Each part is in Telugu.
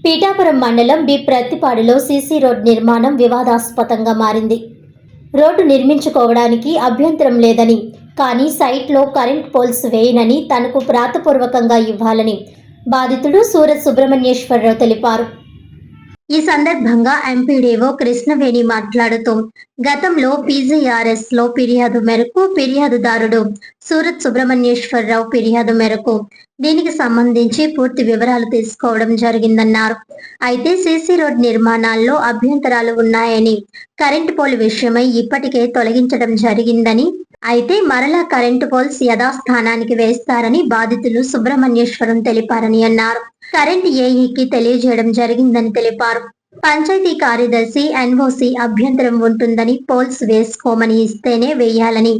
పీఠాపురం మండలం బి ప్రత్తిపాడులో సీసీ రోడ్ నిర్మాణం వివాదాస్పదంగా మారింది. రోడ్డు నిర్మించుకోవడానికి అభ్యంతరం లేదని, కానీ సైట్లో కరెంట్ పోల్స్ వేయనని తనకు వ్రాతపూర్వకంగా ఇవ్వాలని బాధితుడు సూరత్ సుబ్రహ్మణ్యేశ్వరరావు తెలిపారు. ఈ సందర్భంగా ఎంపీడీఓ కృష్ణవేణి మాట్లాడుతూ, గతంలో పీజీఆర్ఎస్ లో ఫిర్యాదు మేరకు ఫిర్యాదుదారుడు సూరత్ సుబ్రహ్మణ్యేశ్వరరావు ఫిర్యాదు మేరకు దీనికి సంబంధించి పూర్తి వివరాలు తీసుకోవడం జరిగిందన్నారు. అయితే సీసీ రోడ్ నిర్మాణాల్లో అభ్యంతరాలు ఉన్నాయని, కరెంటు పోల్ విషయమై ఇప్పటికే తొలగించడం జరిగిందని, అయితే మరలా కరెంటు పోల్స్ యథాస్థానానికి వేస్తారని బాధితులు సుబ్రహ్మణ్యేశ్వరం తెలిపారని అన్నారు. కరెంట్ ఏఈకి తెలియజేయడం జరిగిందని తెలిపారు. పంచాయతీ కార్యదర్శి ఎన్ఓసి అభ్యంతరం ఉంటుందని, పోల్స్ వేసుకోమని ఇస్తేనే వేయాలని,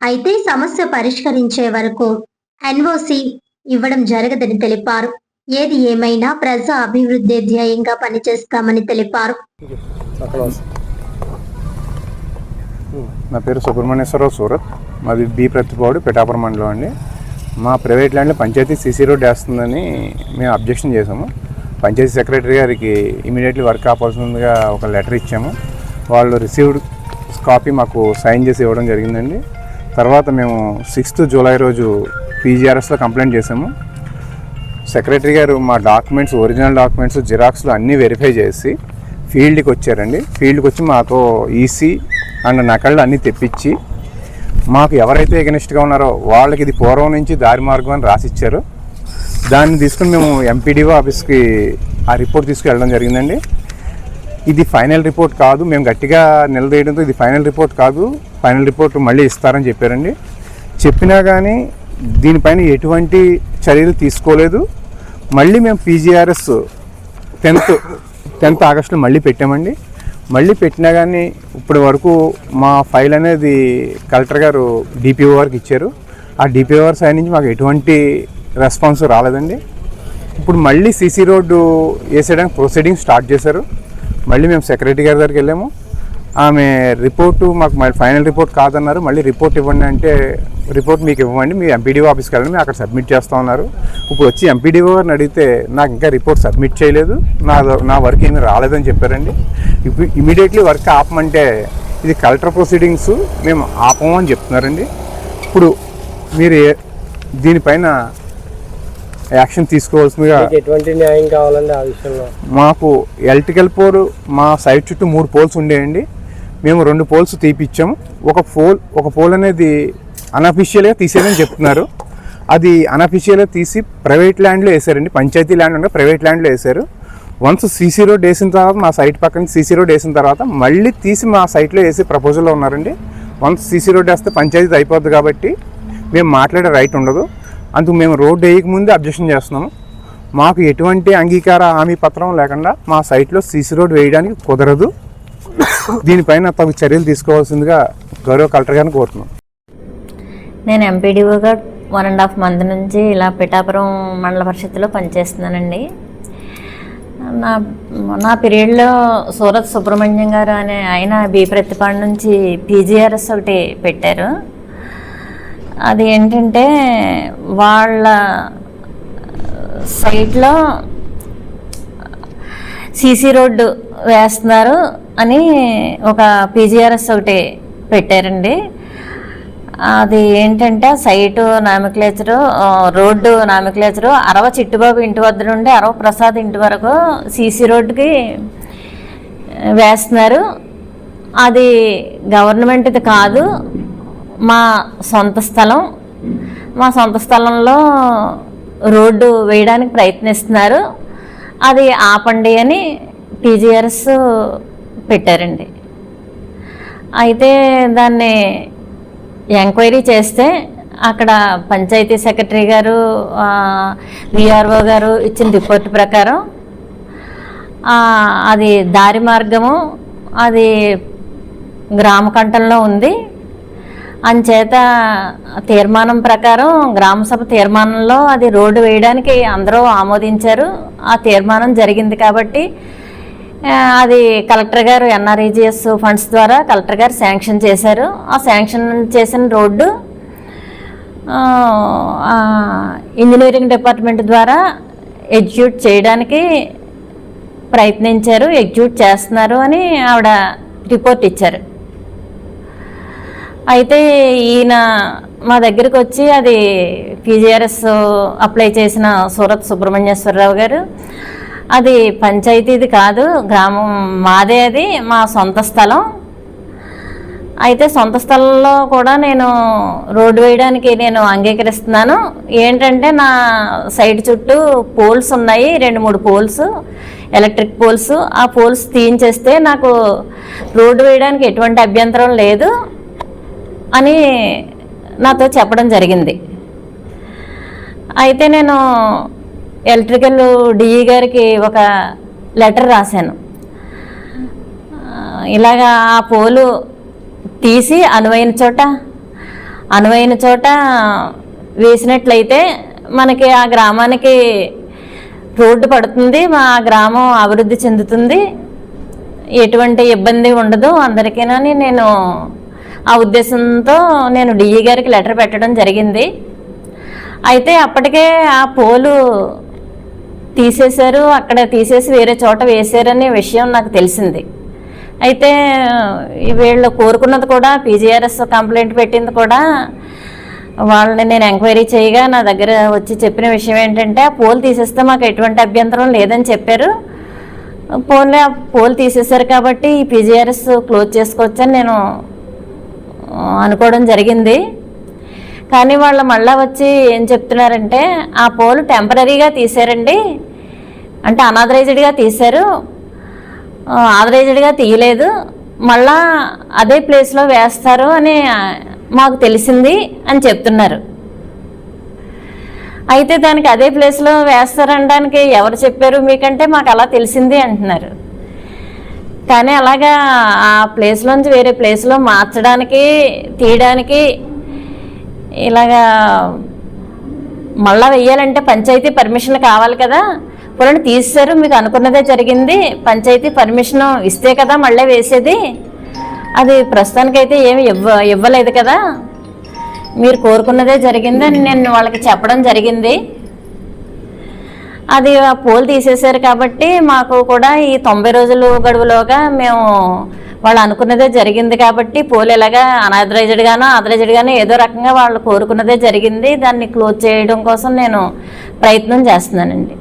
అయితే సమస్య పరిష్కరించే వరకు ఎన్ఓసి ఇవ్వడం జరగదని తెలిపారు. ఏది ఏమైనా ప్రజా అభివృద్ధి ధ్యేయంగా పనిచేస్తామని తెలిపారు. నా పేరు సుబ్రహ్మణ్యేశ్వరరావు, సూరత్. మాది బి ప్రత్తిపాడు, పీఠాపురం మండలం అండి. మా ప్రైవేట్ ల్యాండ్లో పంచాయతీ సీసీ రోడ్ వేస్తుందని మేము అబ్జెక్షన్ చేసాము. పంచాయతీ సెక్రటరీ గారికి ఇమీడియట్లీ వర్క్ ఆపాల్సిందిగా ఒక లెటర్ ఇచ్చాము. వాళ్ళు రిసీవ్డ్ కాపీ మాకు సైన్ చేసి ఇవ్వడం జరిగిందండి. తర్వాత మేము 6th జూలై రోజు పీజీఆర్ఎస్లో కంప్లైంట్ చేసాము. సెక్రటరీ గారు మా డాక్యుమెంట్స్, ఒరిజినల్ డాక్యుమెంట్స్, జిరాక్స్లు అన్నీ వెరిఫై చేసి ఫీల్డ్కి వచ్చారండి. ఫీల్డ్కి వచ్చి మాతో ఈసీ అండ్ నకళ్ళు అన్నీ తెప్పించి మాకు ఎవరైతే ఎగనిస్ట్గా ఉన్నారో వాళ్ళకి ఇది పూర్వం నుంచి దారి మార్గం అని రాసిచ్చారు. దాన్ని తీసుకుని మేము ఎంపీడీఓ ఆఫీస్కి ఆ రిపోర్ట్ తీసుకువెళ్ళడం జరిగిందండి. ఇది ఫైనల్ రిపోర్ట్ కాదు, మేము గట్టిగా నిలదీయడంతో ఇది ఫైనల్ రిపోర్ట్ కాదు, ఫైనల్ రిపోర్ట్ మళ్ళీ ఇస్తారని చెప్పారండి. చెప్పినా కానీ దీనిపైన ఎటువంటి చర్యలు తీసుకోలేదు. మళ్ళీ మేము పీజీఆర్ఎస్ 10th ఆగస్టులో మళ్ళీ పెట్టామండి. మళ్ళీ పెట్టినా కానీ ఇప్పటి వరకు మా ఫైల్ అనేది కలెక్టర్ గారు డిపిఓ గారికి ఇచ్చారు. ఆ డిపిఓ గారి సైడ్ నుంచి మాకు ఎటువంటి రెస్పాన్స్ రాలేదండి. ఇప్పుడు మళ్ళీ సీసీ రోడ్డు వేసేయడానికి ప్రొసీడింగ్ స్టార్ట్ చేశారు. మళ్ళీ మేము సెక్రటరీ గారి దగ్గరికి వెళ్ళాము. ఆమె రిపోర్టు మాకు ఫైనల్ రిపోర్ట్ కాదన్నారు. మళ్ళీ రిపోర్ట్ ఇవ్వండి అంటే, రిపోర్ట్ మీకు ఇవ్వండి, మీ ఎంపీడీఓ ఆఫీస్కి వెళ్ళండి, మేము అక్కడ సబ్మిట్ చేస్తూ ఉన్నారు. ఇప్పుడు వచ్చి ఎంపీడీఓ గారిని అడిగితే నాకు ఇంకా రిపోర్ట్ సబ్మిట్ చేయలేదు, నా వర్క్ ఏమీ రాలేదని చెప్పారండి. ఇప్పుడు ఇమీడియట్లీ వర్క్ ఆపమంటే ఇది కలెక్టర్ ప్రొసీడింగ్స్, మేము ఆపమని చెప్తున్నారండి. ఇప్పుడు మీరు దీనిపైన యాక్షన్ తీసుకోవాల్సిందిగా. ఎటువంటి న్యాయం కావాలండి ఆ విషయంలో? మాకు ఎలక్ట్రికల్ పోల్ మా సైట్ చుట్టూ 3 పోల్స్ ఉండేయండి. మేము 2 పోల్స్ తీపిచ్చాము. ఒక పోల్ అనేది అన్అఫీషియల్గా తీసేదని చెప్తున్నారు. అది అన్అఫీషియల్గా తీసి ప్రైవేట్ ల్యాండ్లో వేసారండి. పంచాయతీ ల్యాండ్ ఉంటే ప్రైవేట్ ల్యాండ్లో వేశారు. వన్స్ సీసీ రోడ్ వేసిన తర్వాత, మా సైట్ పక్కన సీసీ రోడ్ వేసిన తర్వాత మళ్ళీ తీసి మా సైట్లో వేసే ప్రపోజల్లో ఉన్నారండి. వన్స్ సీసీ రోడ్ వేస్తే పంచాయతీ అయిపోద్ది కాబట్టి మేము మాట్లాడే రైట్ ఉండదు. అందుకు మేము రోడ్డు వేయకముందే అబ్జెక్షన్ చేస్తున్నాము. మాకు ఎటువంటి అంగీకార హామీ పత్రం లేకుండా మా సైట్లో సీసీ రోడ్ వేయడానికి కుదరదు. దీనిపైన తగు చర్యలు తీసుకోవాల్సిందిగా గౌరవ కలెక్టర్ గారిని కోరుతున్నాం. నేను ఎంపీడీఓగా 1.5 month నుంచి ఇలా పిఠాపురం మండల పరిషత్తులో పనిచేస్తున్నానండి. నా పీరియడ్లో సూరత్ సుబ్రహ్మణ్యం గారు అనే ఆయన బి ప్రత్తిపాడు నుంచి పీజీఆర్ఎస్ ఒకటి పెట్టారు. అది ఏంటంటే వాళ్ళ సైట్లో సీసీ రోడ్డు వేస్తున్నారు అని ఒక పీజీఆర్ఎస్ ఒకటి పెట్టారండి. అది ఏంటంటే సైటు నామిక్లేచరు, రోడ్డు నామిక్లేచరు అరవ చిట్టుబాబు ఇంటి వద్ద నుండి అరవ ప్రసాద్ ఇంటి వరకు సీసీ రోడ్డుకి వేస్తున్నారు. అది గవర్నమెంట్ది కాదు, మా సొంత స్థలం. మా సొంత స్థలంలో రోడ్డు వేయడానికి ప్రయత్నిస్తున్నారు, అది ఆపండి అని పీజీఆర్ఎస్ పెట్టారండి. అయితే దాన్ని ఎంక్వైరీ చేస్తే అక్కడ పంచాయతీ సెక్రటరీ గారు, విఆర్ఓ గారు ఇచ్చిన రిపోర్ట్ ప్రకారం అది దారి మార్గము, అది గ్రామ కంఠంలో ఉంది. అంచేత తీర్మానం ప్రకారం, గ్రామసభ తీర్మానంలో అది రోడ్డు వేయడానికి అందరూ ఆమోదించారు. ఆ తీర్మానం జరిగింది కాబట్టి అది కలెక్టర్ గారు ఎన్ఆర్ఈజీఎస్ ఫండ్స్ ద్వారా కలెక్టర్ గారు శాంక్షన్ చేశారు. ఆ శాంక్షన్ చేసిన రోడ్డు ఇంజనీరింగ్ డిపార్ట్మెంట్ ద్వారా ఎగ్జిక్యూట్ చేయడానికి ప్రయత్నించారు, ఎగ్జిక్యూట్ చేస్తున్నారు అని ఆవిడ రిపోర్ట్ ఇచ్చారు. అయితే ఈయన మా దగ్గరికి వచ్చి అది పీజీఆర్ఎస్ అప్లై చేసిన సూరత్ సుబ్రహ్మణ్యేశ్వరరావు గారు, అది పంచాయతీది కాదు, గ్రామం మాదే, అది మా సొంత స్థలం. అయితే సొంత స్థలంలో కూడా నేను రోడ్డు వేయడానికి నేను అంగీకరిస్తున్నాను. ఏంటంటే నా సైడ్ చుట్టూ పోల్స్ ఉన్నాయి, 2-3 పోల్స్, ఎలక్ట్రిక్ పోల్స్. ఆ పోల్స్ తీయించేస్తే నాకు రోడ్డు వేయడానికి ఎటువంటి అభ్యంతరం లేదు అని నాతో చెప్పడం జరిగింది. అయితే నేను ఎలక్ట్రికల్ డిఈ గారికి ఒక లెటర్ రాశాను. ఇలాగా ఆ పోలు తీసి అనువైన చోట వేసినట్లయితే మనకి ఆ గ్రామానికి రోడ్డు పడుతుంది, మా గ్రామం అభివృద్ధి చెందుతుంది, ఎటువంటి ఇబ్బంది ఉండదు అందరికీనని నేను ఆ ఉద్దేశంతో నేను డిఈ గారికి లెటర్ పెట్టడం జరిగింది. అయితే అప్పటికే ఆ పోలు తీసేశారు, అక్కడ తీసేసి వేరే చోట వేశారనే విషయం నాకు తెలిసింది. అయితే వీళ్ళు కోరుకున్నది కూడా, పీజీఆర్ఎస్ కంప్లైంట్ పెట్టింది కూడా, వాళ్ళని నేను ఎంక్వైరీ చేయగా నా దగ్గర వచ్చి చెప్పిన విషయం ఏంటంటే ఆ పోల్ తీసేస్తే మాకు ఎటువంటి అభ్యంతరం లేదని చెప్పారు. పోన్లే, ఆ పోల్ తీసేశారు కాబట్టి ఈ పీజీఆర్ఎస్ క్లోజ్ చేసుకోవచ్చని నేను అనుకోవడం జరిగింది. కానీ వాళ్ళు మళ్ళీ వచ్చి ఏం చెప్తున్నారంటే ఆ పోల్ టెంపరీగా తీశారండి, అంటే అనాథరైజ్డ్గా తీశారు, ఆథరైజ్డ్గా తీయలేదు, మళ్ళా అదే ప్లేస్లో వేస్తారు అని మాకు తెలిసింది అని చెప్తున్నారు. అయితే దానికి అదే ప్లేస్లో వేస్తారనడానికి ఎవరు చెప్పారు మీకంటే మాకు అలా తెలిసింది అంటున్నారు. కానీ అలాగా ఆ ప్లేస్లోంచి వేరే ప్లేస్లో మార్చడానికి, తీయడానికి, ఇలాగా మళ్ళా వెయ్యాలంటే పంచాయతీ పర్మిషన్ కావాలి కదా. పొలని తీసేశారు, మీకు అనుకున్నదే జరిగింది, పంచాయతీ పర్మిషన్ ఇస్తే కదా మళ్ళీ వేసేది, అది ప్రస్తుతానికైతే ఏమి ఇవ్వలేదు కదా, మీరు కోరుకున్నదే జరిగింది అని నేను వాళ్ళకి చెప్పడం జరిగింది. అది ఆ పోల్ తీసేశారు కాబట్టి మాకు కూడా ఈ 90 రోజులు గడువులోగా మేము వాళ్ళు అనుకున్నదే జరిగింది కాబట్టి పోల్ ఎలాగా అనాథరైజ్డ్గానో ఆథరైజ్డ్గానో ఏదో రకంగా వాళ్ళు కోరుకున్నదే జరిగింది, దాన్ని క్లోజ్ చేయడం కోసం నేను ప్రయత్నం చేస్తున్నానండి.